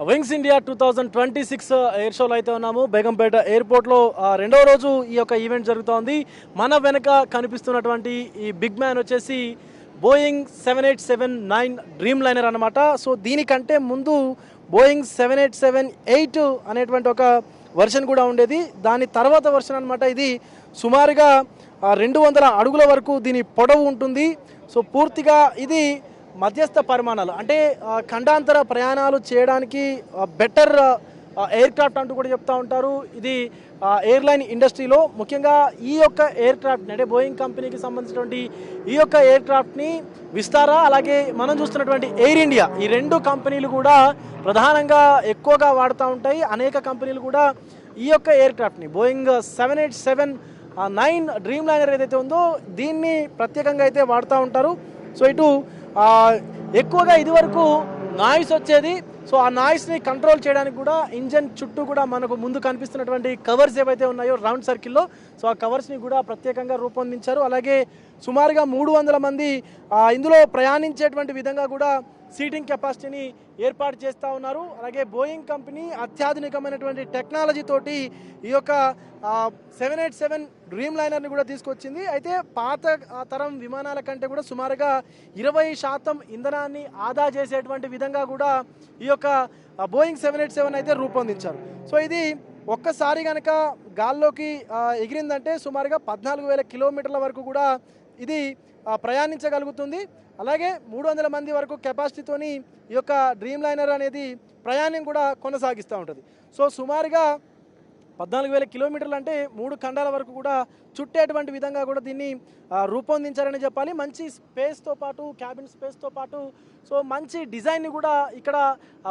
Wings India 2026 air షోలో అయితే ఉన్నాము. బేగంపేట ఎయిర్పోర్ట్లో రెండవ రోజు ఈ యొక్క ఈవెంట్ జరుగుతోంది. మన వెనక కనిపిస్తున్నటువంటి ఈ బిగ్ మ్యాన్ వచ్చేసి బోయింగ్ 787-9 డ్రీమ్ లైనర్ అనమాట. సో దీనికంటే ముందు బోయింగ్ 787-8 అనేటువంటి ఒక వర్షన్ కూడా ఉండేది. దాని తర్వాత వర్షన్ అనమాట ఇది. సుమారుగా 200 అడుగుల వరకు దీని పొడవు ఉంటుంది. సో పూర్తిగా ఇది మధ్యస్థ పరిమాణాలు, అంటే ఖండాంతర ప్రయాణాలు చేయడానికి బెటర్ ఎయిర్ క్రాఫ్ట్ అంటూ కూడా చెప్తూ ఉంటారు. ఇది ఎయిర్లైన్ ఇండస్ట్రీలో ముఖ్యంగా ఈ యొక్క ఎయిర్ క్రాఫ్ట్ని, అంటే బోయింగ్ కంపెనీకి సంబంధించినటువంటి ఈ యొక్క ఎయిర్ క్రాఫ్ట్ని విస్తారా, అలాగే మనం చూస్తున్నటువంటి ఎయిర్ ఇండియా, ఈ రెండు కంపెనీలు కూడా ప్రధానంగా ఎక్కువగా వాడుతూ ఉంటాయి. అనేక కంపెనీలు కూడా ఈ యొక్క ఎయిర్ క్రాఫ్ట్ని బోయింగ్ 787-9 డ్రీమ్ లైనర్ ఏదైతే ఉందో దీన్ని ప్రత్యేకంగా అయితే వాడుతూ ఉంటారు. సో ఇటు ఎక్కువగా ఇదివరకు నాయిస్ వచ్చేది. సో ఆ నాయిస్ని కంట్రోల్ చేయడానికి కూడా ఇంజన్ చుట్టూ కూడా మనకు ముందు కనిపిస్తున్నటువంటి కవర్స్ ఏవైతే ఉన్నాయో రౌండ్ సర్కిల్లో, సో ఆ కవర్స్ని కూడా ప్రత్యేకంగా రూపొందించారు. అలాగే సుమారుగా 300 మంది ఇందులో ప్రయాణించేటువంటి విధంగా కూడా సీటింగ్ కెపాసిటీని ఏర్పాటు చేస్తూ ఉన్నారు. అలాగే బోయింగ్ కంపెనీ అత్యాధునికమైనటువంటి టెక్నాలజీ తోటి ఈ యొక్క 787 డ్రీమ్ లైనర్ని కూడా తీసుకొచ్చింది. అయితే పాత తరం విమానాల కంటే కూడా సుమారుగా 20% ఇంధనాన్ని ఆదా చేసేటువంటి విధంగా కూడా ఈ యొక్క బోయింగ్ 787 అయితే రూపొందించారు. సో ఇది ఒక్కసారి కనుక గాల్లోకి ఎగిరిందంటే సుమారుగా 14,000 కిలోమీటర్ల వరకు కూడా ఇది ప్రయాణించగలుగుతుంది. అలాగే 300 మంది వరకు కెపాసిటీతోని ఈ యొక్క డ్రీమ్ లైనర్ అనేది ప్రయాణం కూడా కొనసాగిస్తూ ఉంటుంది. సో సుమారుగా 14,000 కిలోమీటర్లు అంటే 3 ఖండాల వరకు కూడా చుట్టేటువంటి విధంగా కూడా దీన్ని రూపొందించారని చెప్పాలి. మంచి స్పేస్తో పాటు, క్యాబిన్ స్పేస్తో పాటు సో మంచి డిజైన్ని కూడా ఇక్కడ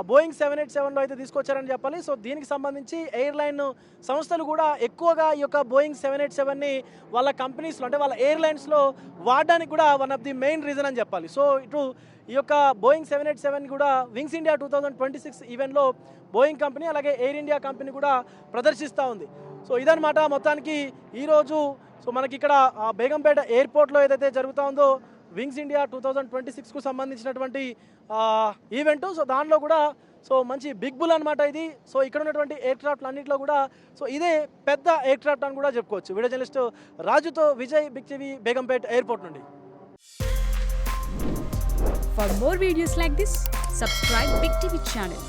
బోయింగ్ 787లో అయితే తీసుకొచ్చారని చెప్పాలి. సో దీనికి సంబంధించి ఎయిర్లైన్ సంస్థలు కూడా ఎక్కువగా ఈ యొక్క బోయింగ్ 787ని వాళ్ళ కంపెనీస్లో, అంటే వాళ్ళ ఎయిర్లైన్స్లో వాడడానికి కూడా one of the main reason అని చెప్పాలి. సో ఇటు ఈ యొక్క బోయింగ్ 787 కూడా వింగ్స్ ఇండియా 2026 ఈవెంట్లో బోయింగ్ కంపెనీ అలాగే ఎయిర్ ఇండియా కంపెనీ కూడా ప్రదర్శిస్తూ ఉంది. సో ఇదన్నమాట మొత్తానికి ఈరోజు సో మనకి ఇక్కడ బేగంపేట ఎయిర్పోర్ట్లో ఏదైతే జరుగుతూ ఉందో వింగ్స్ ఇండియా 2026కు సంబంధించినటువంటి ఈవెంట్. సో దానిలో కూడా సో మంచి బిగ్ బుల్ అనమాట ఇది. సో ఇక్కడ ఉన్నటువంటి ఎయిర్ క్రాఫ్ట్లు అన్నింటిలో కూడా సో ఇదే పెద్ద ఎయిర్ క్రాఫ్ట్ అని కూడా చెప్పుకోవచ్చు. వీడియో జర్నలిస్ట్ రాజుతో Vijay, big TV, Begumpet airport నుండి. For more videos like this, subscribe Big TV channel.